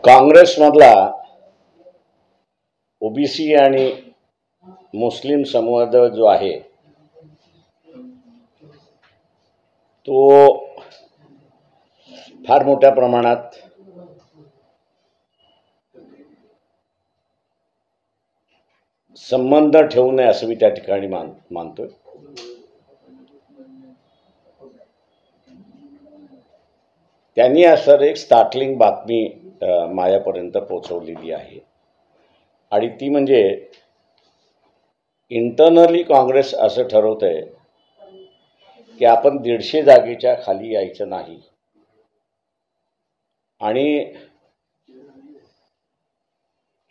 काँग्रेसमधला OBC आणि मुस्लिम समुदाय जो आहे तो फार मोठ्या प्रमाणात संबंध ठेवू नये असं मी त्या ठिकाणी मानतोय. त्यांनी असं एक स्टार्टलिंग बातमी माझ्यापर्यंत पोहोचवलेली आहे आणि ती म्हणजे इंटरनली काँग्रेस असं ठरवतंय की आपण 150 जागेच्या खाली यायचं नाही आणि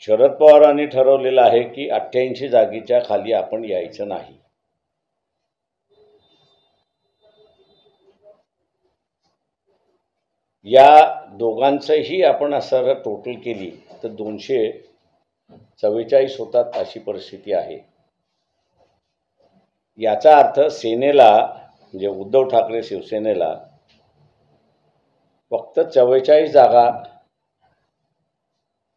शरद पवारांनी ठरवलेलं आहे की 88 जागेच्या खाली आपण यायचं नाही. या दोघांचंही आपण असं टोटल केली तर 244 होतात अशी परिस्थिती आहे. याचा अर्थ सेनेला म्हणजे उद्धव ठाकरे शिवसेनेला फक्त 44 जागा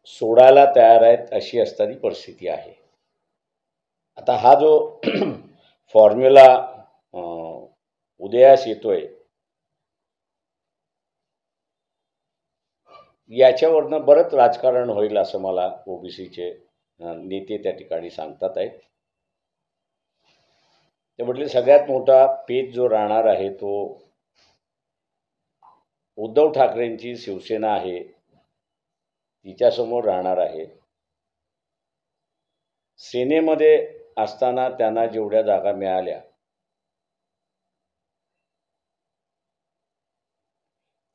सोडायला तयार आहेत अशी असणारी परिस्थिती आहे. आता हा जो फॉर्म्युला उदयास येतोय याच्यावरनं बरंच राजकारण होईल असं मला ओबीसीचे नेते त्या ठिकाणी सांगतात आहेत. ते म्हटले सगळ्यात मोठा पेच जो राहणार आहे तो उद्धव ठाकरेंची शिवसेना आहे तिच्यासमोर राहणार आहे. सेनेमध्ये असताना त्यांना जेवढ्या जागा मिळाल्या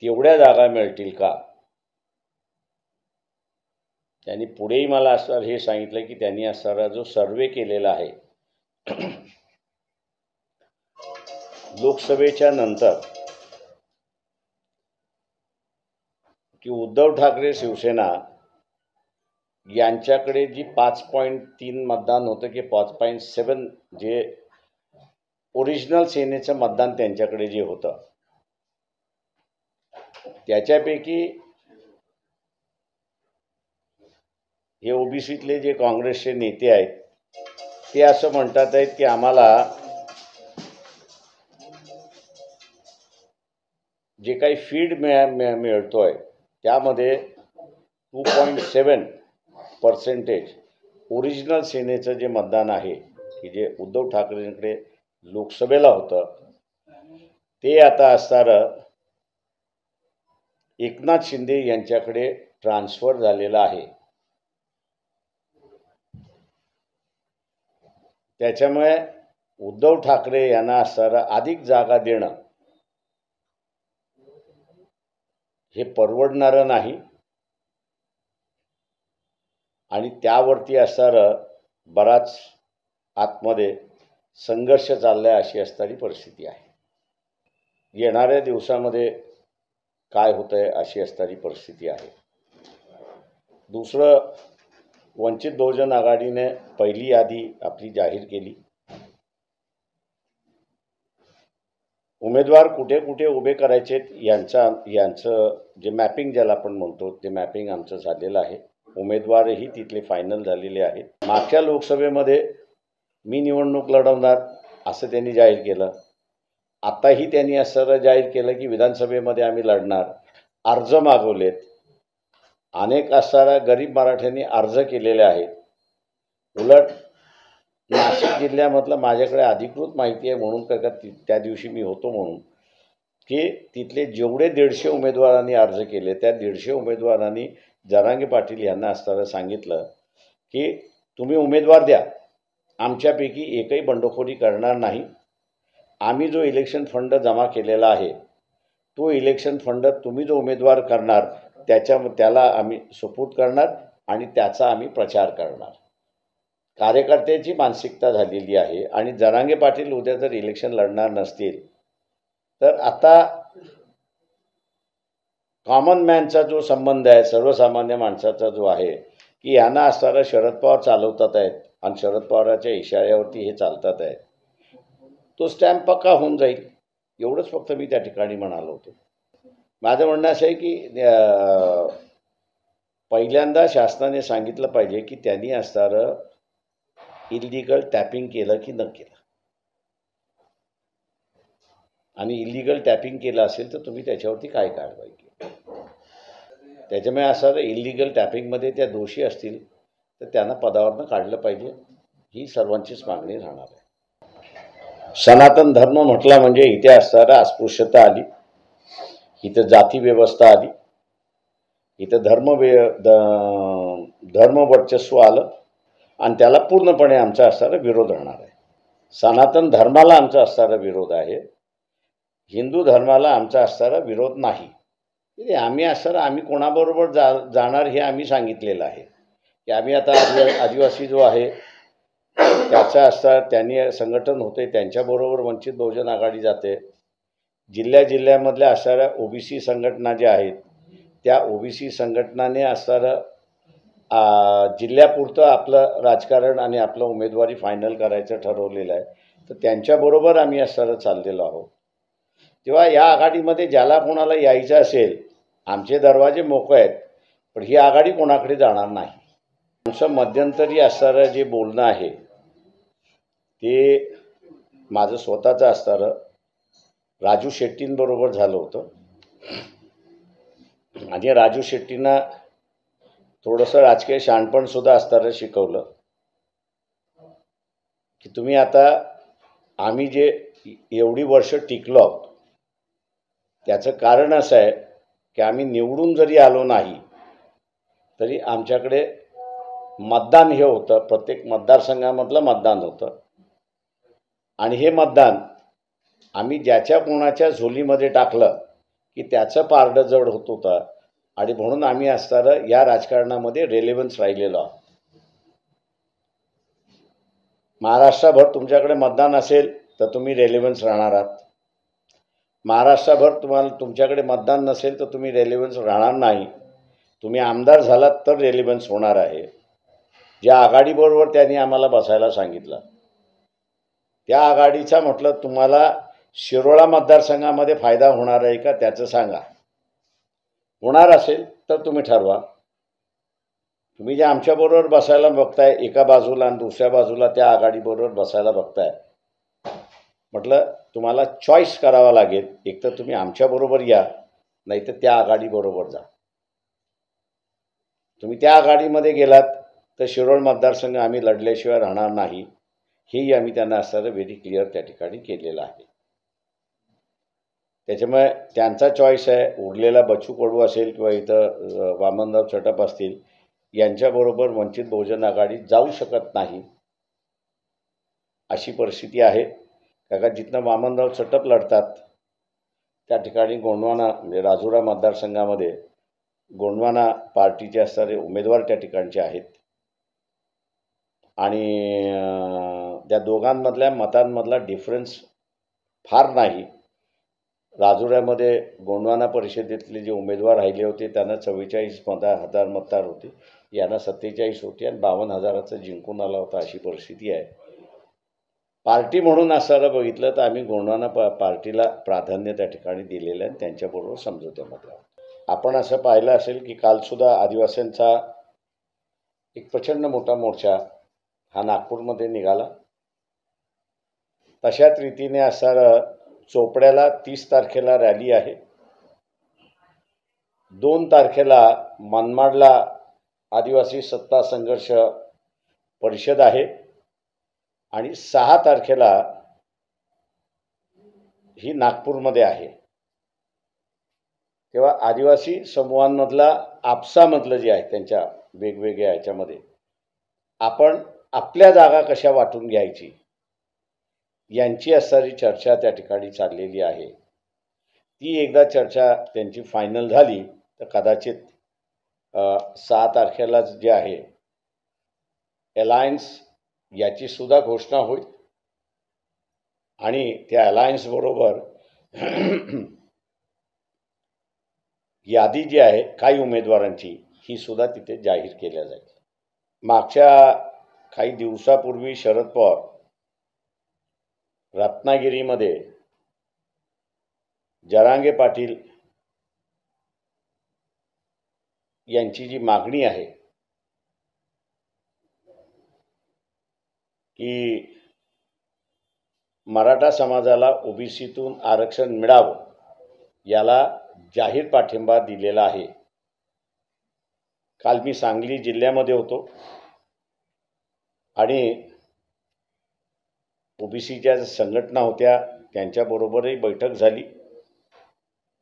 तेवढ्या जागा मिळतील का. त्यांनी पुढेही मला असं हे सांगितलं की त्यांनी असा जो सर्वे केलेला आहे लोकसभेच्या नंतर की उद्धव ठाकरे शिवसेना यांच्याकडे जी 5.3 मतदान होतं की 5.7 जे ओरिजिनल सेनेचं मतदान त्यांच्याकडे जे होतं त्याच्यापैकी हे ओबीसीतले जे काँग्रेसचे नेते आहेत ते असं म्हणतात आहेत की आम्हाला जे काही फीड मिळतोय त्यामध्ये 2.7% ओरिजिनल सेनेचं जे मतदान आहे की जे उद्धव ठाकरेंकडे लोकसभेला होतं ते आता असणारं एकनाथ शिंदे यांच्याकडे ट्रान्सफर झालेलं आहे. त्याच्यामुळे उद्धव ठाकरे यांना असणारं अधिक जागा देणं हे परवडणारं नाही आणि त्यावरती असणारं बराच आतमध्ये संघर्ष चाललाय अशी असणारी परिस्थिती आहे. येणाऱ्या दिवसामध्ये काय होतंय अशी असणारी परिस्थिती आहे. दुसरं, वंचित बहुजन आघाडीने पहिली यादी आपली जाहीर केली. उमेदवार कुठे कुठे उभे करायचे यांचं जे मॅपिंग ज्याला आपण म्हणतो ते मॅपिंग आमचं झालेलं आहे. उमेदवारही तिथले फायनल झालेले आहेत. मागच्या लोकसभेमध्ये मी निवडणूक लढवणार असं त्यांनी जाहीर केलं. आताही त्यांनी असं जाहीर केलं की विधानसभेमध्ये आम्ही लढणार. अर्ज मागवलेत. अनेक असणाऱ्या गरीब मराठ्यांनी अर्ज केलेले आहेत. उलट नाशिक जिल्ह्यामधलं माझ्याकडे अधिकृत माहिती आहे म्हणून का त्या दिवशी मी होतो म्हणून की तिथले जेवढे 150 उमेदवारांनी अर्ज केले त्या 150 उमेदवारांनी जरांगे पाटील यांना असताना सांगितलं की तुम्ही उमेदवार द्या, आमच्यापैकी एकही बंडखोरी करणार नाही. आम्ही जो इलेक्शन फंड जमा केलेला आहे तो इलेक्शन फंड तुम्ही जो उमेदवार करणार त्याला आम्ही सुपूर्द करणार आणि त्याचा आम्ही प्रचार करणार. कार्यकर्त्याची मानसिकता झालेली आहे आणि जरांगे पाटील उद्या जर इलेक्शन लढणार नसतील तर आता कॉमन मॅनचा जो संबंध आहे सर्वसामान्य माणसाचा जो आहे की यांना असणारा शरद पवार चालवतात आहेत आणि शरद पवारांच्या इशाऱ्यावरती हे चालतात आहेत तो स्टॅम्प पक्का होऊन जाईल. एवढंच फक्त मी त्या ठिकाणी म्हणालो होतो. माझं म्हणणं असं आहे की पहिल्यांदा शासनाने सांगितलं पाहिजे की त्यांनी असणारं इलिगल टॅपिंग केलं की न केलं, आणि इलिगल टॅपिंग केलं असेल तर तुम्ही त्याच्यावरती काय कारवाई केली. त्याच्यामुळे असं इलिगल टॅपिंगमध्ये त्या दोषी असतील तर त्यांना पदावरनं काढलं पाहिजे, ही सर्वांचीच मागणी राहणार आहे. सनातन धर्म म्हटला म्हणजे इथे असणारा अस्पृश्यता आली, इथं जाती व्यवस्था आली, इथं धर्म वर्चस्व आलं, आणि त्याला पूर्णपणे आमचा असणारा विरोध राहणार आहे. सनातन धर्माला आमचा असणारा विरोध आहे, हिंदू धर्माला आमचा असणारा विरोध नाही. आम्ही कोणाबरोबर जाणार हे आम्ही सांगितलेलं आहे की आम्ही आता आदिवासी जो आहे त्याचा त्यांनी संघटन होते, त्यांच्याबरोबर वंचित बहुजन आघाडी जाते. जिल्ह्यामधल्या असणाऱ्या ओबीसी संघटना ज्या आहेत त्या ओबीसी संघटनाने असणारं जिल्ह्यापुरतं आपलं राजकारण आणि आपलं उमेदवारी फायनल करायचं ठरवलेलं आहे, तर त्यांच्याबरोबर आम्ही असणारं चाललेलो आहोत. तेव्हा या आघाडीमध्ये ज्याला कोणाला यायचं असेल, आमचे दरवाजे मोकळे आहेत, पण ही आघाडी कोणाकडे जाणार नाही. आमचं मध्यंतरी असणारं जे बोलणं आहे ते माझं स्वतःचं असणारं राजू शेट्टींबरोबर झालं होतं, आणि राजू शेट्टींना थोडंसं राजकीय शहाणपणसुद्धा असणारं शिकवलं की तुम्ही आता आम्ही जे एवढी वर्ष टिकलो आहोत त्याचं कारण असं आहे की आम्ही निवडून जरी आलो नाही तरी आमच्याकडे मतदान हे होतं, प्रत्येक मतदारसंघामधलं मतदान होतं, आणि हे मतदान आम्ही ज्याच्या कोणाच्या झोलीमध्ये टाकलं की त्याचं पारडं जड होत होतं, आणि म्हणून आम्ही असणारं या राजकारणामध्ये रेलेव्हन्स राहिलेलो आहोत. महाराष्ट्रभर तुमच्याकडे मतदान असेल तर तुम्ही रेलेव्हन्स राहणार आहात, महाराष्ट्रभर तुमच्याकडे मतदान नसेल तर तुम्ही रेलेव्हन्स राहणार नाही. तुम्ही आमदार झालात तर रेलेव्हन्स होणार आहे. ज्या आघाडीबरोबर त्यांनी आम्हाला बसायला सांगितलं त्या आघाडीचा म्हटलं तुम्हाला शिरोळा मतदारसंघामध्ये फायदा होणार आहे का त्याचं सांगा. होणार असेल तर तुम्ही ठरवा. तुम्ही जे आमच्याबरोबर बसायला बघताय एका बाजूला आणि दुसऱ्या बाजूला त्या आघाडीबरोबर बसायला बघताय, म्हटलं तुम्हाला चॉईस करावा लागेल, एक तर तुम्ही आमच्याबरोबर या, नाही तर त्या आघाडीबरोबर जा. तुम्ही त्या आघाडीमध्ये गेलात तर शिरोळ मतदारसंघ आम्ही लढल्याशिवाय राहणार नाही, हेही आम्ही त्यांना असणारं व्हेरी क्लिअर त्या ठिकाणी केलेलं आहे. त्याच्यामुळे त्यांचा चॉईस आहे. उरलेला बच्चू कडू असेल किंवा इथं वामनराव चटप असतील, यांच्याबरोबर वंचित बहुजन आघाडी जाऊ शकत नाही अशी परिस्थिती आहे. कारण जिथनं वामनराव चटप लढतात त्या ठिकाणी गोंडवाना म्हणजे राजुरा मतदारसंघामध्ये गोंडवाना पार्टीचे असणारे उमेदवार त्या ठिकाणचे आहेत, आणि त्या दोघांमधल्या मतांमधला डिफरन्स फार नाही. राजुऱ्यामध्ये गोंडवाना परिषदेतले जे उमेदवार राहिले होते त्यांना 44,000 मतदार होते, यांना 47 होते, आणि 52,000चं जिंकून आला होता अशी परिस्थिती आहे. पार्टी म्हणून असं बघितलं तर आम्ही गोंडवाना पार्टीला प्राधान्य त्या ठिकाणी दिलेलं आहे, त्यांच्याबरोबर समझोत्यामध्ये आहोत. आपण असं पाहिलं असेल की कालसुद्धा आदिवासींचा एक प्रचंड मोठा मोर्चा हा नागपूरमध्ये निघाला. तशाच रीतीने असणारं चोपड्याला 30 तारखेला रॅली आहे, 2 तारखेला मनमाडला आदिवासी सत्ता संघर्ष परिषद आहे, आणि 6 तारखेला ही नागपूरमध्ये आहे. तेव्हा आदिवासी समूहांमधला आपसामधलं जे आहे त्यांच्या वेगवेगळ्या ह्याच्यामध्ये आपण आपल्या जागा कशा वाटून घ्यायची यांची असणारी चर्चा त्या ठिकाणी चाललेली आहे. ती एकदा चर्चा त्यांची फायनल झाली तर कदाचित 6 तारखेलाच जे आहे अलायन्स याची सुद्धा घोषणा होईल, आणि त्या अलायन्सबरोबर यादी जी आहे काही उमेदवारांची ही सुद्धा तिथे जाहीर केल्या जाईल. मागच्या काही दिवसापूर्वी शरद पवार रत्नागिरीमध्ये जरांगे पाटील यांची जी मागणी आहे की मराठा समाजाला ओबीसीतून आरक्षण मिळावं, याला जाहीर पाठिंबा दिलेला आहे। काल मी सांगली जिल्ह्यामध्ये होतो आणि ओबीसीच्या संघटना होत्या, त्यांच्याबरोबरही बैठक झाली।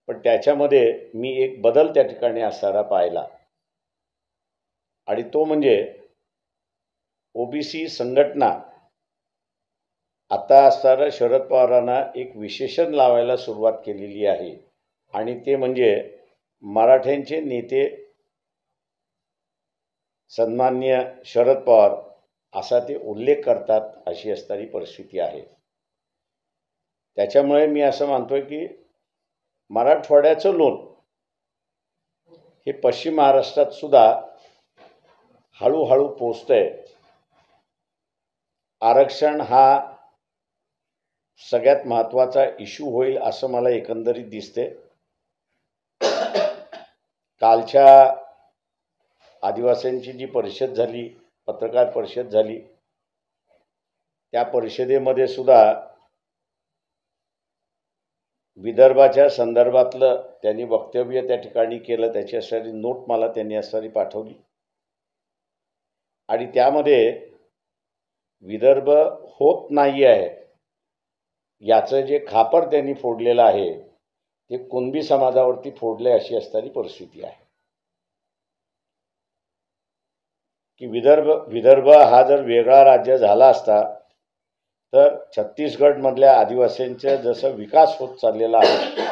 पण त्याच्यामध्ये मी एक बदल त्या ठिकाणी असताना पाहिला आणि तो म्हणजे ओबीसी संघटना आता असताना शरद पवारांना एक विशेषण लावायला सुरुवात केलेली आहे आणि ते म्हणजे मराठ्यांचे नेते सन्माननीय शरद पवार असा ते उल्लेख करतात, अशी असणारी परिस्थिती आहे। त्याच्यामुळे मी असं मानतोय की मराठवाड्याचं लोण हे पश्चिम महाराष्ट्रात सुद्धा हळूहळू पोचतंय। आरक्षण हा सगळ्यात महत्त्वाचा इश्यू होईल असं मला एकंदरीत दिसते। कालच्या आदिवासींची जी परिषद झाली, पत्रकार परिषद झाली, त्या परिषदेमध्ये सुद्धा विदर्भाच्या संदर्भातलं त्यांनी वक्तव्य त्या ठिकाणी केलं, त्याची असणारी नोट मला त्यांनी असणारी पाठवली आणि त्यामध्ये विदर्भ होत नाही आहे याचं जे खापर त्यांनी फोडलेलं आहे ते कुणबी समाजावरती फोडले, अशी असणारी परिस्थिती आहे की विदर्भ हा जर वेगळा राज्य झाला असता तर छत्तीसगडमधल्या आदिवासींचा जसं विकास होत चाललेला आहे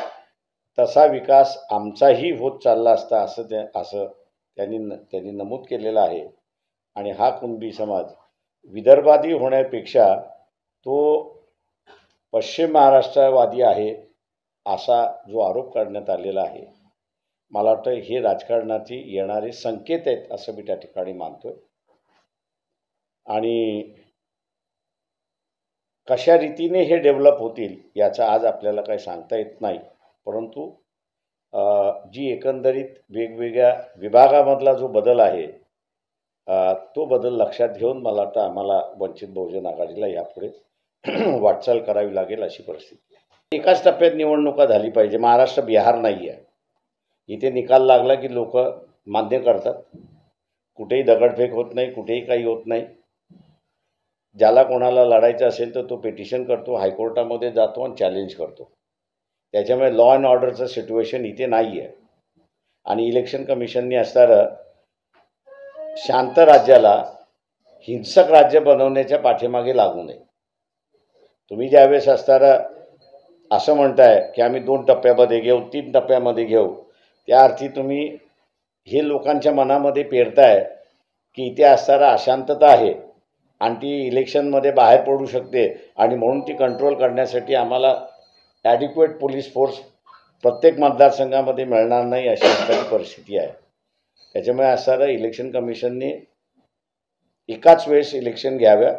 तसा विकास आमचाही होत चालला असता असं त्यांनी नमूद केलेलं आहे। आणि हा कुणबी समाज विदर्भादी होण्यापेक्षा तो पश्चिम महाराष्ट्रवादी आहे असा जो आरोप करण्यात आलेला आहे, मला वाटतं हे राजकारणाचे येणारे संकेत आहेत असं मी त्या ठिकाणी मानतोय। आणि कशा रीतीने हे डेव्हलप होतील याचा आज आपल्याला काही सांगता येत नाही, परंतु जी एकंदरीत वेगवेगळ्या विभागामधला जो बदल आहे तो बदल लक्षात घेऊन मला वाटतं आम्हाला वंचित बहुजन आघाडीला यापुढे वाटचाल करावी लागेल अशी परिस्थिती आहे। एकाच टप्प्यात निवडणुका झाली पाहिजे, महाराष्ट्र बिहार नाही आहे। इथे निकाल लागला की लोक मान्य करतात, कुठेही दगडफेक होत नाही, कुठेही काही होत नाही। ज्याला कोणाला लढायचं असेल तर तो पिटिशन करतो, हायकोर्टामध्ये जातो आणि चॅलेंज करतो। त्याच्यामुळे लॉ अँड ऑर्डरचं सिच्युएशन इथे नाही आहे आणि इलेक्शन कमिशनने असणारं शांत राज्याला हिंसक राज्य बनवण्याच्या पाठीमागे लागू नये। तुम्ही ज्यावेळेस असताना असं म्हणताय की आम्ही 2 टप्प्यामध्ये घेऊ, 3 टप्प्यामध्ये घेऊ, त्या अर्थी तुम्ही हे लोकांच्या मनामध्ये पेरताय की इथे असणारा अशांतता आहे आणि ती इलेक्शनमध्ये बाहेर पडू शकते आणि म्हणून ती कंट्रोल करण्यासाठी आम्हाला ॲडिक्वेट पोलीस फोर्स प्रत्येक मतदारसंघामध्ये मिळणार नाही, अशी असणारी परिस्थिती आहे। त्याच्यामुळे असणारं इलेक्शन कमिशनने एकाच वेळेस इलेक्शन घ्याव्या,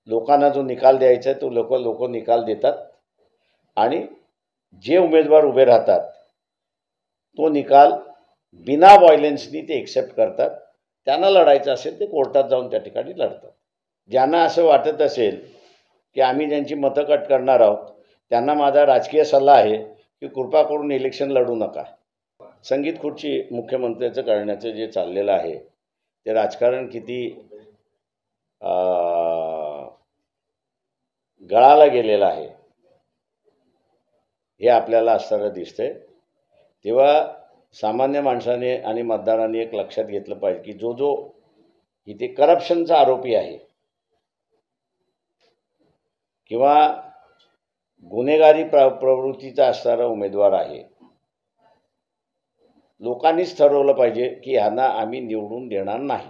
लोकांना जो निकाल द्यायचा आहे तो लोक निकाल देतात आणि जे उमेदवार उभे राहतात तो निकाल बिना व्हायलेन्सनी ते एक्सेप्ट करतात। त्यांना लढायचं असेल ते कोर्टात जाऊन त्या ठिकाणी लढतात। ज्यांना असं वाटत असेल की आम्ही ज्यांची मतं कट करणार आहोत त्यांना माझा राजकीय सल्ला आहे की कृपा करून इलेक्शन लढू नका। संगीत खुर्ची मुख्यमंत्र्याचं करण्याचं जे चाललेलं आहे ते राजकारण किती गळाला गेलेलं आहे हे आपल्याला असताना दिसतंय। तेव्हा सामान्य माणसाने आणि मतदारांनी एक लक्षात घेतलं पाहिजे की जो इथे करप्शनचा आरोपी आहे किंवा गुन्हेगारी प्रवृत्तीचा असणारा उमेदवार आहे, लोकांनीच ठरवलं पाहिजे की ह्यांना आम्ही निवडून देणार नाही।